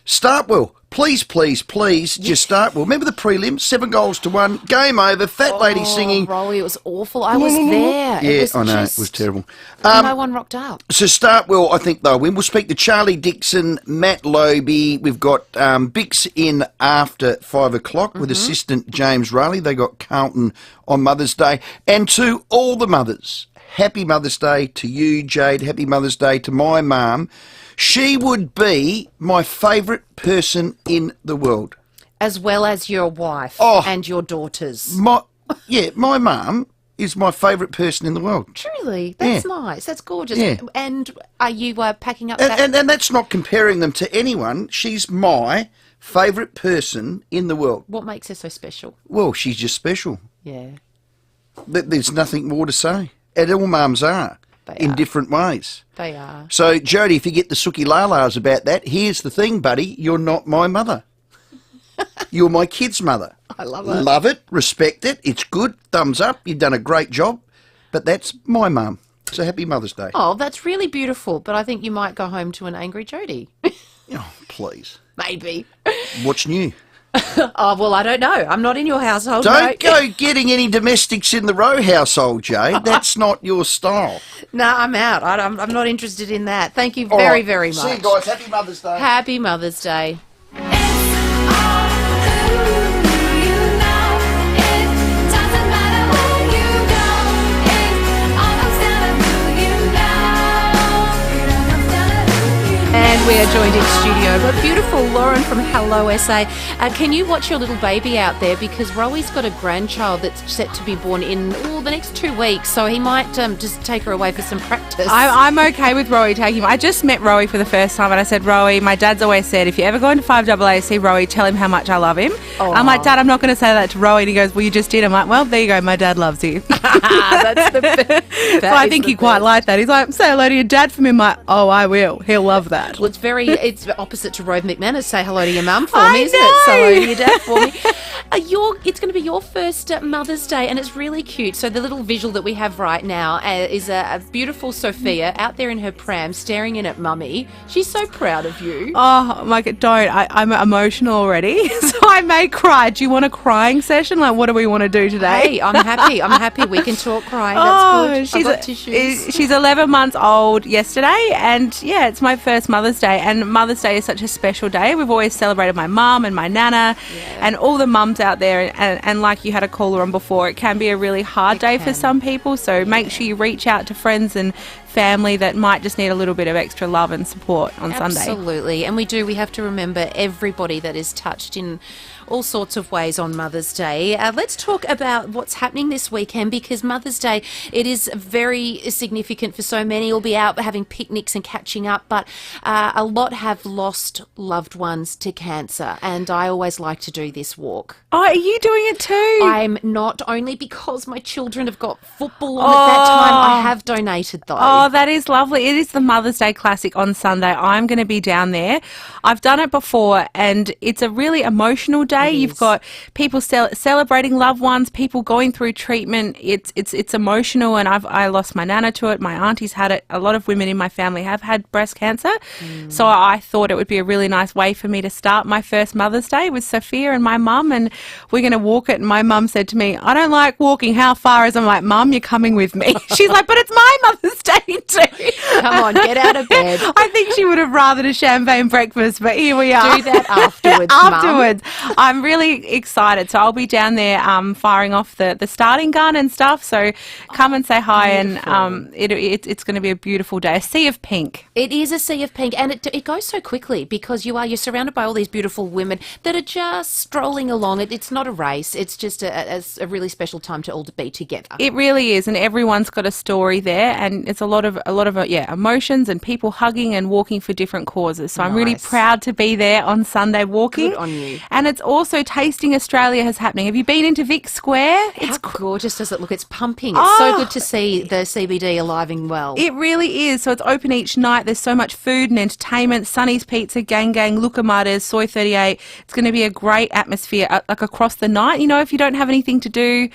Start well. Please, please, please, just start well. Remember the prelims? 7 goals to 1. Game over. Fat lady singing. Rowie, it was awful. I was there. Yeah, I know. It was terrible. No one rocked up. So start well, I think they'll win. We'll speak to Charlie Dixon, Matt Lobie. We've got Bix in after 5 o'clock with assistant James Raleigh. They got Carlton on Mother's Day. And to all the mothers, happy Mother's Day to you, Jade. Happy Mother's Day to my mum. She would be my favourite person in the world. As well as your wife and your daughters. My mum is my favourite person in the world. Truly? That's nice. That's gorgeous. Yeah. And are you packing up and that's not comparing them to anyone. She's my favourite person in the world. What makes her so special? Well, she's just special. Yeah. There's nothing more to say. And all mums are. In different ways. They are. So, Jodie, if you get the Suki Lalas about that, here's the thing, buddy. You're not my mother. You're my kid's mother. I love it. Love it. Respect it. It's good. Thumbs up. You've done a great job. But that's my mum. So happy Mother's Day. Oh, that's really beautiful. But I think you might go home to an angry Jodie. Oh, please. Maybe. What's new? Oh, well, I don't know. I'm not in your household. Don't go getting any domestics in the Rowe household, Jade. That's not your style. No, I'm out. I'm not interested in that. Thank you very, very much. See you guys. Happy Mother's Day. Happy Mother's Day. And we are joined in studio by beautiful Lauren from Hello SA. Can you watch your little baby out there? Because Roey's got a grandchild that's set to be born in the next 2 weeks, so he might just take her away for some practice. I'm okay with Roey taking him. I just met Roey for the first time and I said, Roey, my dad's always said, if you ever go into 5AA, see Roey, tell him how much I love him. Aww. I'm like, Dad, I'm not going to say that to Roey. And he goes, well, you just did. I'm like, well, there you go. My dad loves you. That's the best. So I think he quite liked that. He's like, say hello to your dad for me. I'm like, oh, I will. He'll love that. Well, it's opposite to Rove McManus. Say hello to your mum for me, isn't it? Say hello to your dad for me. It's going to be your first Mother's Day, and it's really cute. So the little visual that we have right now is a beautiful Sophia out there in her pram staring in at Mummy. She's so proud of you. Oh, my God, don't. I'm emotional already, so I may cry. Do you want a crying session? Like, what do we want to do today? Hey, I'm happy. We can talk crying. That's good. I've got tissues. She's 11 months old yesterday, and yeah, it's my first Mother's Day, and Mother's Day is such a special day. We've always celebrated my mum and my nana and all the mums out there, and like you had a caller on before, it can be a really hard day for some people, so make sure you reach out to friends and family that might just need a little bit of extra love and support on Sunday. Absolutely, and we have to remember everybody that is touched in all sorts of ways on Mother's Day. Let's talk about what's happening this weekend, because Mother's Day, it is very significant for so many. You'll be out having picnics and catching up, but a lot have lost loved ones to cancer, and I always like to do this walk. Oh, are you doing it too? I'm not, only because my children have got football on at that time. I have donated though. Oh, that is lovely. It is the Mother's Day Classic on Sunday. I'm going to be down there. I've done it before, and it's a really emotional day. You've got people celebrating loved ones, people going through treatment. It's emotional, and I lost my nana to it. My auntie's had it. A lot of women in my family have had breast cancer. So I thought it would be a really nice way for me to start my first Mother's Day with Sophia and my mum, and we're going to walk it. And my mum said to me, I don't like walking. How far is it? I'm like, Mum, you're coming with me. She's like, but it's my Mother's Day too. Come on, get out of bed. I think she would have rathered a champagne breakfast, but here we are. Do that afterwards, Afterwards. I'm really excited. So I'll be down there firing off the starting gun and stuff. So come and say hi, beautiful. And it's going to be a beautiful day. A sea of pink. It is a sea of pink, and it goes so quickly because you're surrounded by all these beautiful women that are just strolling along. It's not a race. It's just a really special time to all be together. It really is, and everyone's got a story there, and it's a lot of emotions and people hugging and walking for different causes. So I'm really proud to be there on Sunday walking. Good on you. And it's also Tasting Australia is happening. Have you been into Vic Square? How gorgeous does it look? It's pumping. It's so good to see the CBD alive and well. It really is. So it's open each night. There's so much food and entertainment. Sonny's Pizza, Gang Gang, Lucamadas, Soy 38. It's going to be a great atmosphere like across the night. You know, if you don't have anything to do,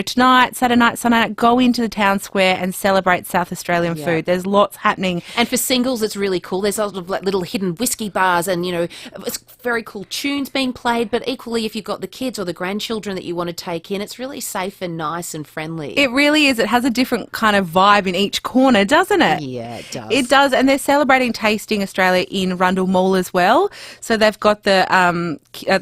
tonight, Saturday night, Sunday night, go into the town square and celebrate South Australian food. There's lots happening. And for singles, it's really cool. There's a lot of little hidden whiskey bars, and it's very cool tunes being played. But equally, if you've got the kids or the grandchildren that you want to take in, it's really safe and nice and friendly. It really is. It has a different kind of vibe in each corner, doesn't it? Yeah, it does. It does, and they're celebrating Tasting Australia in Rundle Mall as well. So they've got the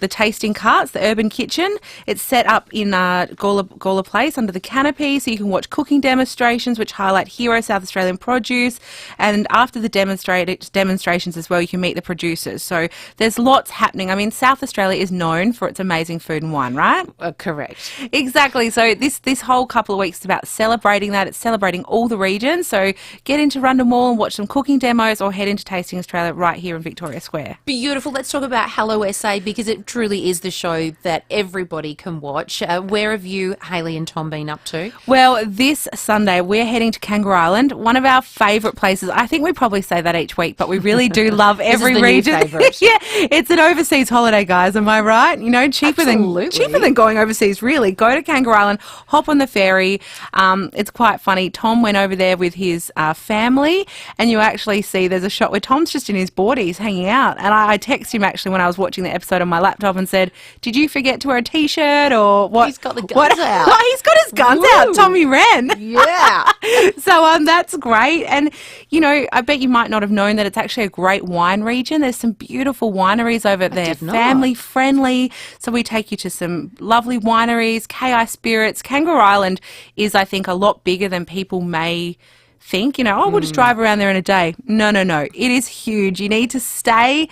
tasting carts, the urban kitchen. It's set up in Gawler Place under the canopy, so you can watch cooking demonstrations which highlight hero South Australian produce. And after the demonstrations as well, you can meet the producers. So there's lots happening. I mean, South Australia is known for its amazing food and wine, right? Correct. Exactly. So this whole couple of weeks is about celebrating that. It's celebrating all the regions. So get into Rundle Mall and watch some cooking demos, or head into Tasting Australia right here in Victoria Square. Beautiful. Let's talk about Hello SA, because it truly is the show that everybody can watch. Where have you, Hayley and Tom, been up to? Well, this Sunday we're heading to Kangaroo Island, one of our favourite places. I think we probably say that each week, but we really do love every region. Yeah, it's an overseas holiday, guys. Am I right? Cheaper than going overseas. Really, go to Kangaroo Island, hop on the ferry. It's quite funny. Tom went over there with his family, and you actually see there's a shot where Tom's just in his boardies hanging out. And I texted him actually when I was watching the episode on my laptop and said, "Did you forget to wear a t-shirt or what?" He's got the guns out. Oh, he's got his guns out. Tommy Wren. Yeah. So that's great. And I bet you might not have known that it's actually a great wine region. There's some beautiful wineries over there, family friendly. So we take you to some lovely wineries, KI Spirits. Kangaroo Island is, I think, a lot bigger than people may think, we'll just drive around there in a day. No. It is huge. You need to stay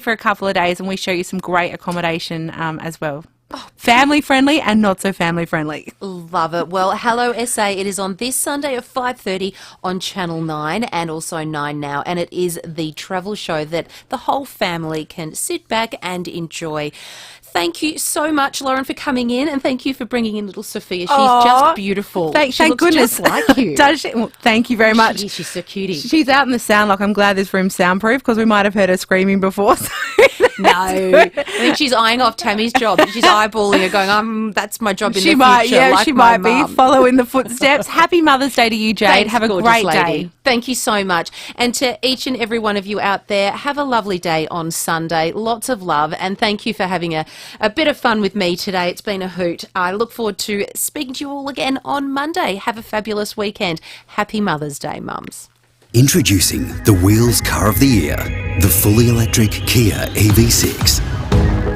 for a couple of days, and we show you some great accommodation as well. Family friendly and not so family friendly. Love it. Well, Hello SA, it is on this Sunday at 5:30 on Channel 9 and also 9 Now, and it is the travel show that the whole family can sit back and enjoy. Thank you so much, Lauren, for coming in, and thank you for bringing in little Sophia. She's just beautiful. Thank looks goodness. just like you. Does she? Well, thank you very much. She's so cutie. She's out in the sound. I'm glad this room's soundproof because we might have heard her screaming before. So no. I think she's eyeing off Tammy's job. She's eyeballing her going, that's my job in the future. She might be following the footsteps. Happy Mother's Day to you, Jade. Thanks, have a great day. Thank you so much. And to each and every one of you out there, have a lovely day on Sunday. Lots of love, and thank you for having a bit of fun with me today. It's been a hoot. I look forward to speaking to you all again on Monday. Have a fabulous weekend. Happy Mother's Day, mums. Introducing the Wheels Car of the Year, the fully electric Kia EV6.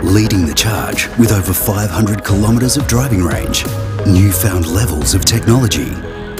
Leading the charge with over 500 kilometres of driving range, newfound levels of technology